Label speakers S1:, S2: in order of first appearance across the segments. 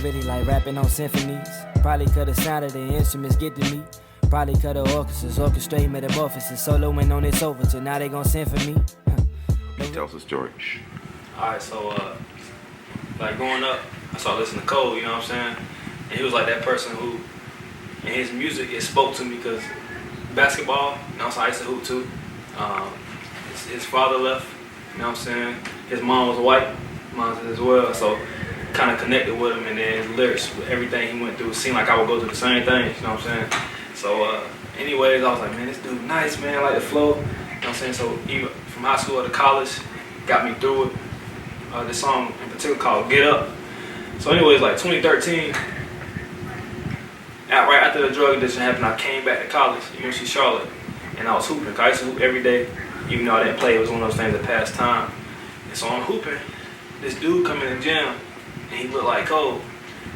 S1: really like rapping on symphonies. Probably cause the sound of the instruments get to me. Probably cause the orchestras orchestrate metamorphosis. Soloing on this overture, now they gon' sing for me.
S2: Tell us a story.
S3: Alright, so like growing up, I started listening to Cole, you know what I'm saying? And he was like that person who, in his music, it spoke to me because basketball, you know what I'm saying, I used to hoop too. His father left, you know what I'm saying? His mom was white, mine as well, so kind of connected with him, and then his lyrics, with everything he went through, it seemed like I would go through the same things, you know what I'm saying? So anyways, I was like, man, this dude nice, man, I like the flow, you know what I'm saying? So even from high school to college, got me through it. This song in particular called Get Up. So anyways, like 2013, right after the drug addiction happened, I came back to college, UNC Charlotte, and I was hooping. I used to hoop every day, even though I didn't play. It was one of those things that passed time. And so I'm hooping. This dude come in the gym, and he looked like Cole.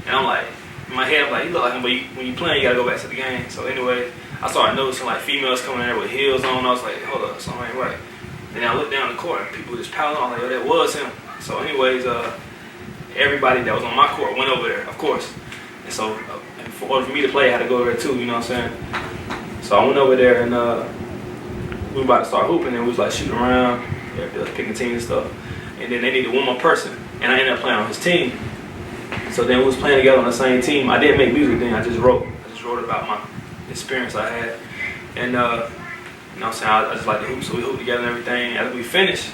S3: And I'm like, in my head, I'm like, he look like him, but when you playing, you gotta go back to the game. So anyway, I started noticing like females coming in there with heels on. I was like, hold up, something ain't right. And then I looked down the court, and people just piling on. I was like, yo, that was him. So anyways, everybody that was on my court went over there, of course. And so in order for me to play, I had to go over there too, you know what I'm saying? So I went over there, and we were about to start hooping, and we was like shooting around, picking teams and stuff. And then they needed one more person, and I ended up playing on his team. So then we was playing together on the same team. I didn't make music then, I just wrote about my experience I had. And you know what I'm saying, I just like to hoop, so we hooped together and everything. As we finished,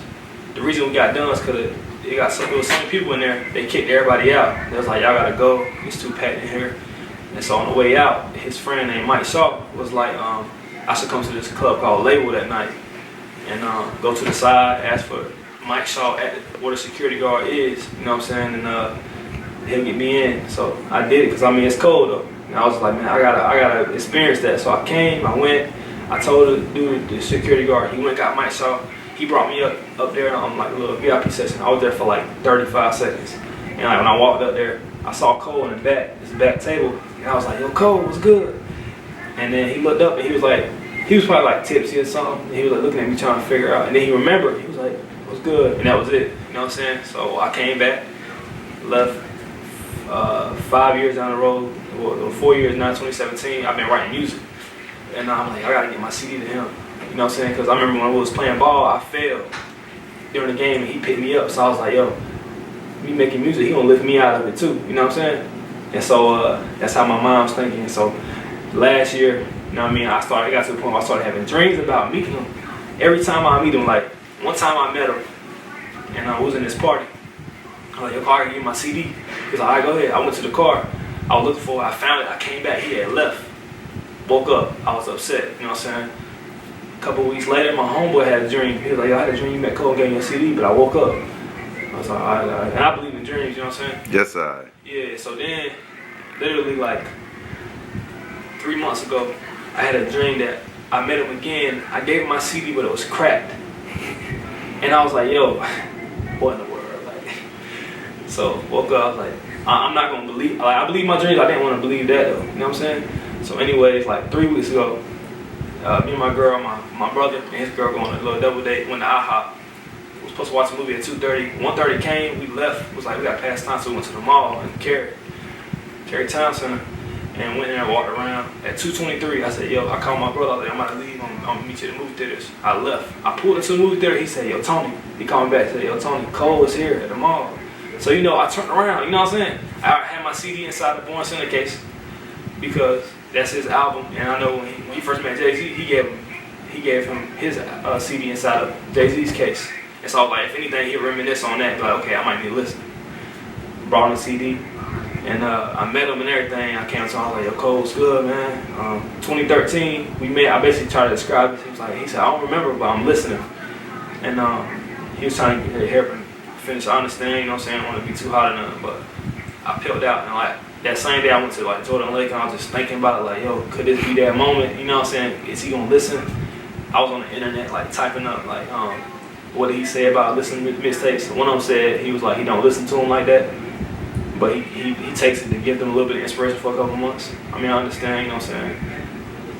S3: the reason we got done is because there was so many people in there, they kicked everybody out. They was like, y'all gotta go, it's too packed in here. And so on the way out, his friend named Mike Shaw was like, I should come to this club called Label that night and go to the side, ask for Mike Shaw at where the security guard is, you know what I'm saying, and he'll get me in. So I did it because I mean it's cold though. And I was like, man, I gotta experience that. So I came, I went, I told the dude, the security guard, he went and got Mike Shaw. He brought me up there on like a little VIP session. I was there for like 35 seconds. And like when I walked up there, I saw Cole in the back, this back table. And I was like, yo, Cole, what's good? And then he looked up and he was probably like tipsy or something. And he was like looking at me trying to figure out. And then he remembered, he was like, what's good? And that was it, you know what I'm saying? So I came back, left 5 years down the road, well, 4 years now, 2017, I've been writing music. And I'm like, I gotta get my CD to him. You know what I'm saying? Because I remember when I was playing ball, I failed during the game and he picked me up. So I was like, yo, me making music, he gonna lift me out of it too. You know what I'm saying? And so that's how my mom was thinking. So last year, you know what I mean, it got to the point where I started having dreams about meeting him. Every time I meet him, like one time I met him and I was in this party. I was like, yo, car, I can get my CD. He's like, all right, go ahead. I went to the car. I was looking for it. I found it. I came back. He had left. Woke up. I was upset. You know what I'm saying? A couple weeks later, my homeboy had a dream. He was like, yo, I had a dream you met Cole and gave me a CD, but I woke up. I was like, all right, all right. And I believe in dreams, you know what I'm saying?
S2: Yes, I.
S3: Yeah, so then, literally like 3 months ago, I had a dream that I met him again. I gave him my CD, but it was cracked. And I was like, yo, what in the world? Like, so woke up, I was like, I'm not gonna believe, like, I believe my dreams, I didn't want to believe that though, you know what I'm saying? So anyways, like 3 weeks ago, me and my girl, my brother and his girl going on a little double date, went to IHOP. We were supposed to watch a movie at 2:30. 1:30 came, we left. It was like we got past time, so we went to the mall in Cary Town Center and went in there and walked around. At 2:23, I said, yo, I called my brother, I was like, I'm about to leave, I'm gonna meet you at the movie theaters. I left. I pulled into the movie theater, he said, yo, Tony. He called me back and said, yo, Tony, Cole is here at the mall. So, you know, I turned around, you know what I'm saying? I had my CD inside the Born Center case because that's his album, and I know when he first met Jay-Z, he gave him his CD inside of Jay-Z's case. And so I was like, if anything, he'll reminisce on that. But like, okay, I might need to listen. Brought him the CD, and I met him and everything. I came to him, I was like, yo, Cole's good, man. 2013, we met. I basically tried to describe it. He said, I don't remember, but I'm listening. And he was trying to get hair finish. I understand, you know what I'm saying? I don't want to be too hot or nothing, but I peeled out, and like that same day I went to like Jordan Lake, and I was just thinking about it, like, yo, could this be that moment? You know what I'm saying? Is he gonna listen? I was on the internet like typing up like what did he say about listening to mixtapes? One of them said he was like he don't listen to them like that, but he takes it to give them a little bit of inspiration for a couple months. I mean, I understand, you know what I'm saying?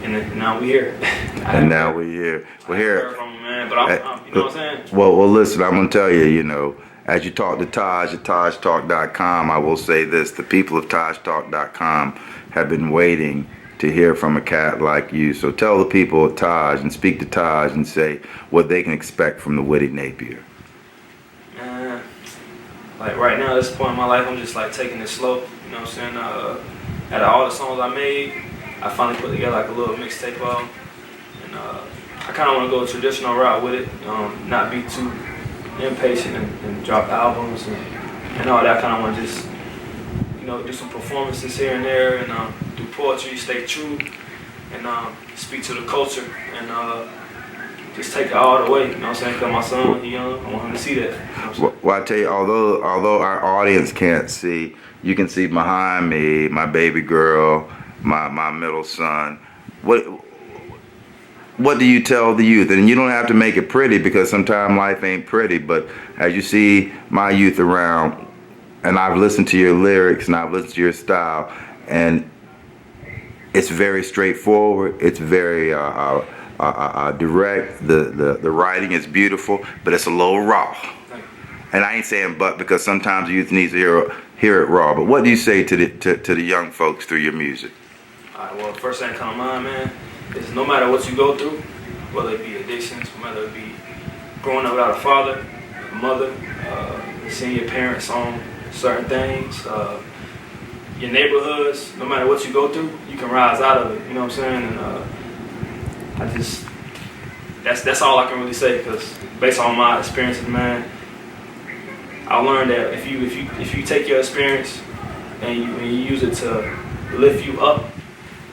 S3: And then, now we're here.
S2: And now we're here. We're here.
S3: From him, man, but I'm, you know what I'm saying?
S2: Well, listen, I'm gonna tell you, you know, as you talk to Taj at TajTalk.com, I will say this: the people of TajTalk.com have been waiting to hear from a cat like you. So tell the people of Taj and speak to Taj and say what they can expect from the Witty Napier.
S3: Man, like right now, at this point in my life, I'm just like taking it slow. You know what I'm saying? Out of all the songs I made, I finally put together like a little mixtape album, and I kind of want to go a traditional route with it, not be too impatient and drop albums and all that. I kind of want to just, you know, do some performances here and there and do poetry, stay true, and speak to the culture and just take it all the way. You know what I'm saying? Because my son, he young, I want him to see that. You know
S2: Well, I tell you, although our audience can't see, you can see behind me my baby girl, my middle son. What do you tell the youth? And you don't have to make it pretty, because sometimes life ain't pretty, but as you see my youth around, and I've listened to your lyrics and I've listened to your style, and it's very straightforward, it's very direct, the writing is beautiful, but it's a little raw. And I ain't saying but, because sometimes youth needs to hear it raw. But what do you say to the young folks through your music?
S3: All right, well, first thing that comes to mind, man, is no matter what you go through, whether it be addictions, whether it be growing up without a father, a mother, seeing your parents on certain things, your neighborhoods, no matter what you go through, you can rise out of it. You know what I'm saying? And that's all I can really say, because based on my experiences, man, I learned that if you take your experience and you use it to lift you up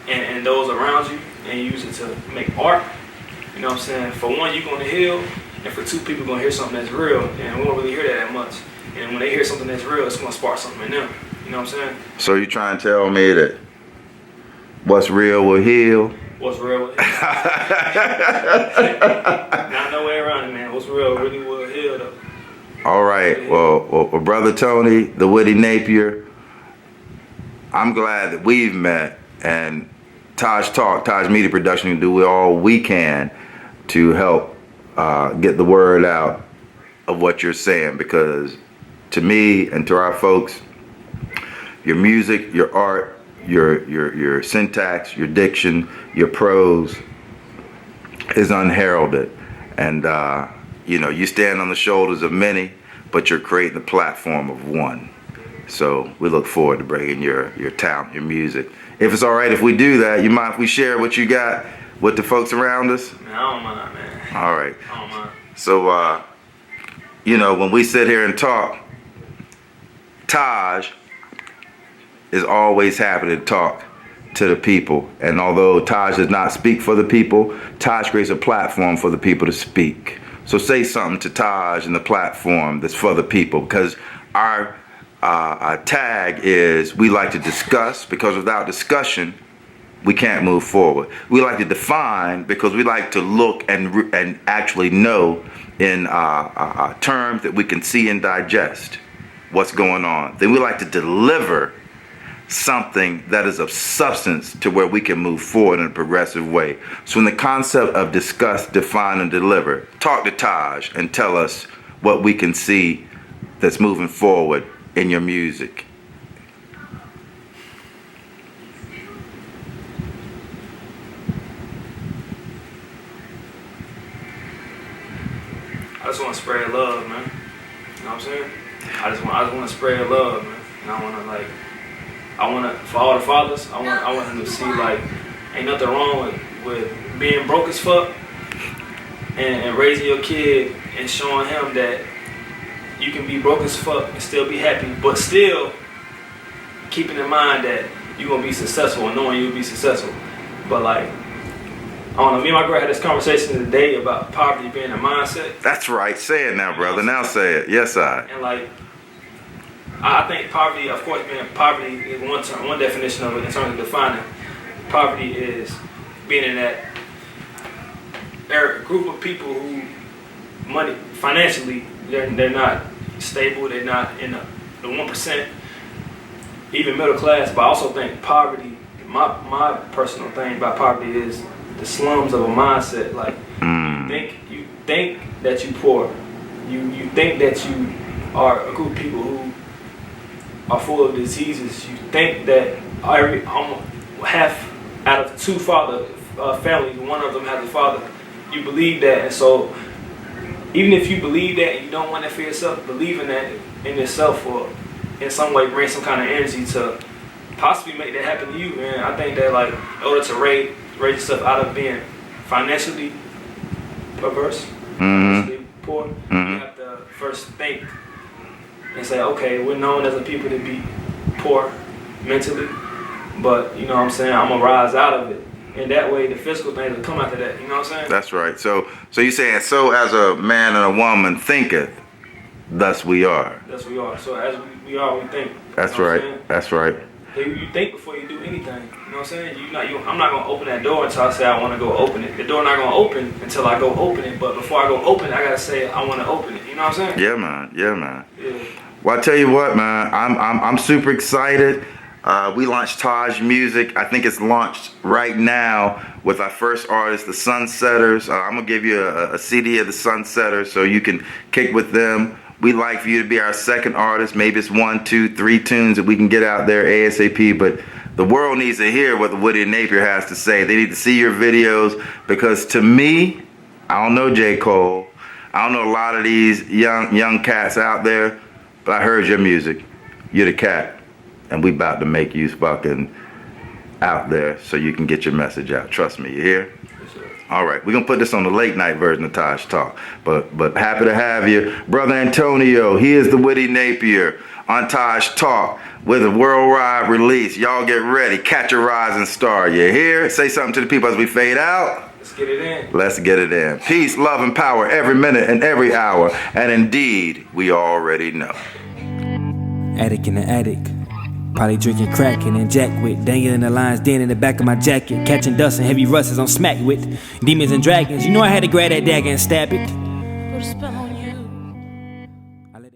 S3: and those around you, and you use it to make art, you know what I'm saying? For one, you're going to heal, and for two, people are going to hear something that's real, and we don't really hear that much. And when they hear something that's real, it's going to spark something in them. You know what I'm saying?
S2: So you trying to tell me that what's real will heal?
S3: What's real will heal. Not no way around it, man. What's real really will heal, though.
S2: All right. Well, Brother Tony, the Witty Napier, I'm glad that we've met, and Taj Media Production can do all we can to help get the word out of what you're saying, because to me and to our folks, your music, your art, your syntax, your diction, your prose is unheralded, and you stand on the shoulders of many, but you're creating the platform of one. So we look forward to bringing your talent, your music. If it's all right if we do that, you mind if we share what you got with the folks around us?
S3: Man, I don't mind, man.
S2: All right.
S3: I don't mind.
S2: So, when we sit here and talk, Taj is always happy to talk to the people. And although Taj does not speak for the people, Taj creates a platform for the people to speak. So say something to Taj in the platform that's for the people, because our tag is we like to discuss, because without discussion, we can't move forward. We like to define, because we like to look and actually know in terms that we can see and digest what's going on. Then we like to deliver something that is of substance to where we can move forward in a progressive way. So in the concept of discuss, define, and deliver, talk to Taj and tell us what we can see that's moving forward in your music.
S3: I just want to spread love, man. You know what I'm saying? I just want to spread love, man. And I want to, for all the fathers, I want them to see, like, ain't nothing wrong with being broke as fuck and raising your kid and showing him that you can be broke as fuck and still be happy, but still keeping in mind that you're going to be successful and knowing you'll be successful. But, like, I don't know, me and my girl had this conversation today about poverty being a mindset.
S2: That's right. Say it now, brother. Now say it. Yes, I.
S3: And, like, I think poverty, of course, poverty is one definition of it in terms of defining. Poverty is being in that group of people who financially, they're not stable, they're not in the 1%, even middle class. But I also think poverty, my personal thing about poverty is the slums of a mindset. Like, you think that you poor, you think that you are a group of people who are full of diseases. You think that half out of two families, one of them has a father. You believe that, and so even if you believe that and you don't want that for yourself, believing that in yourself or in some way bring some kind of energy to possibly make that happen to you. And I think that, like, in order to raise yourself out of being financially perverse, financially poor, you have to first think and say, okay, we're known as a people to be poor mentally, but you know what I'm saying, I'm gonna rise out of it. And that way the physical things will come after that, you know what I'm saying?
S2: That's right. So you're saying, so as a man and a woman thinketh, thus we are.
S3: Thus we are. So as we are, we think.
S2: That's right. That's right.
S3: You think before you do anything. You know what I'm saying? I'm not going to open that door until I say I want to go open it. The door not going to open until I go open it. But before I go open it, I got to say I want to open it. You know what I'm saying?
S2: Yeah, man. Yeah, man.
S3: Yeah.
S2: Well, I tell you what, man. I'm super excited. We launched TAJ Music. I think it's launched right now with our first artist, the Sunsetters. I'm going to give you a CD of the Sunsetters so you can kick with them. We'd like for you to be our second artist. Maybe it's 1, 2, 3 tunes that we can get out there ASAP. But the world needs to hear what the Witty Napier has to say. They need to see your videos, because to me, I don't know J. Cole. I don't know a lot of these young cats out there, but I heard your music. You're the cat. And we about to make you fucking out there so you can get your message out. Trust me, you hear? All right, we're gonna put this on the late night version of TAJ Talk, but happy to have you, brother Antonio. He is the Witty Napier on TAJ Talk with a worldwide release. Y'all get ready, catch a rising star. You hear? Say something to the people as we fade out.
S3: Let's get it in.
S2: Let's get it in. Peace, love, and power every minute and every hour, and indeed, we already know.
S1: Attic in the attic. Probably drinking crack and then jack with. Dangling the lines den in the back of my jacket. Catching dust and heavy rusts on smack with. Demons and dragons, you know I had to grab that dagger and stab it.